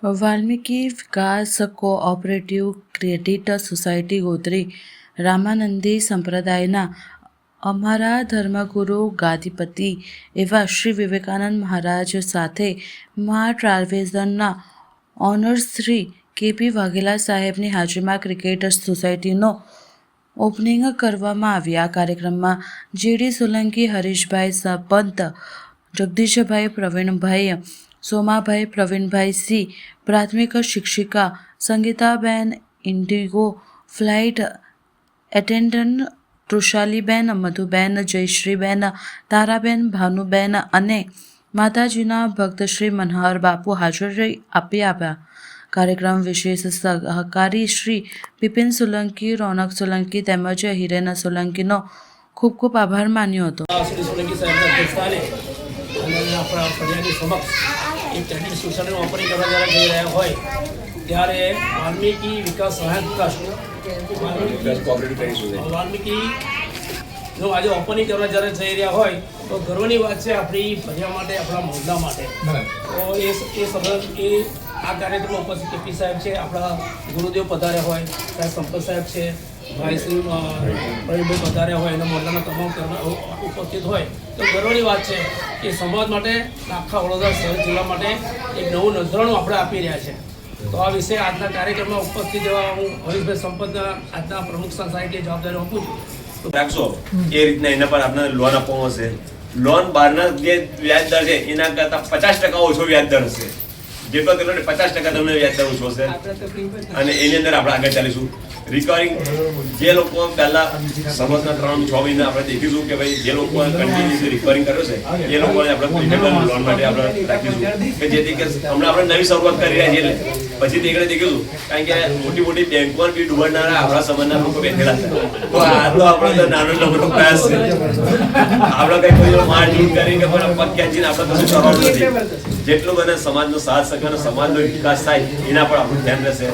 Valmiki Vikas cooperative credit society Gotri Ramanandi સંપ્રદાયના અમારા ધર્મગુરુ ગાદીપતિ એવા શ્રી વિવેકાનંદ મહારાજ સાથે મા ટ્રાવેઝનના ઓનર્સ શ્રી કેપી વાઘેલા સાહેબની હાજરીમાં ક્રિકેટ સોસાયટીનો ઓપનિંગ કરવામાં આવ્યા. આ કાર્યક્રમમાં જેડી સોલંકી, હરીશભાઈ પંત, જગદીશભાઈ, પ્રવીણભાઈ, સોમાભાઈ, પ્રવીણભાઈ સી, પ્રાથમિક શિક્ષિકા Sangitaben, Indigo flight attendant Trushaliben, Madhuben, Jayshriben, Taraben, Bhanuben અને માતાજીના ભક્ત શ્રી મનહર બાપુ હાજરી આપ્યા. કાર્યક્રમ વિશેષ સહકારી શ્રી બિપિન સોલંકી, રોનક સોલંકી તેમજ હિરેન સોલંકીનો ખૂબ ખૂબ આભાર માન્યો હતો. શ્રી સોલંકી સાહેબના અને આપણા ફરિયાદી સમક્ષ એક ક્રેડિટ સોસાયટીનું ઓપનિંગ કરવા જ્યારે જઈ રહ્યા હોય ત્યારે વાલ્મીકી વિકાસ સહાયક વાલ્મીકીનું આજે ઓપનિંગ કરવા જ્યારે જઈ રહ્યા હોય તો ગર્વની વાત છે આપણી ફરિયા માટે, આપણા મહોલ્લા માટે. તો એ સંબંધ આ કાર્યક્રમમાં ઉપસ્થિત કેપી સાહેબ છે, આપણા ગુરુદેવ પધાર્યા હોય, સાહેબ સંપત સાહેબ છે, ભાઈ શ્રી પ્રવીણભાઈ પધાર્યા હોય, એના મોરલાના તમામ ઉપસ્થિત હોય તો ગર્વની વાત છે કે સમાજ માટે, આખા વડોદરા શહેર જિલ્લા માટે એક નવું નજરાણું આપણે આપી રહ્યા છે. તો આ વિશે આજના કાર્યક્રમમાં ઉપસ્થિત એવા હું હરીશભાઈ સંપતના આજના પ્રમુખ સોસાયટીએ જવાબદારી આપું છું. રાખશો એ રીતના એના પર આપણે લોન આપવામાં હશે. લોન બહારના જે વ્યાજ દર છે એના કરતાં 50% ઓછો વ્યાજ દર હશે. જેટલો તેટલો 50% તમને વ્યાજ દર ઓછો હશે અને એની અંદર આપણે આગળ ચાલીશું. રિકવરિંગ જે લોકો પહેલા સમજના 3-6 મહિના આપણે દેખીશું કે ભાઈ જે લોકો કન્ટિન્યુઅસલી રિકવરિંગ કર્યો છે એ લોકોને આપણે પ્રિફેબલ લોન માટે આપણે રાખીશું કે જેથી કે હમણાં આપણે નવી શરૂઆત કરી રહ્યા છીએ એટલે પછી તે દેખીશું. કારણ કે મોટી મોટી બેંકોમાં બી ડૂબનારા આપણા સમાજના લોકો બેઠેલા છે. તો આટલો આપણો નાનો નંબરનો પ્રયાસ છે. આપણે કંઈ કોઈ મારઝૂડ કરીને પણ પગ ખેંચીને આપણે કશું કરવાનું નથી. જેટલું બને સમાજનો સાથ સહકાર, સમાજનો વિકાસ થાય એના પર આપણું ધ્યાન રહેશે.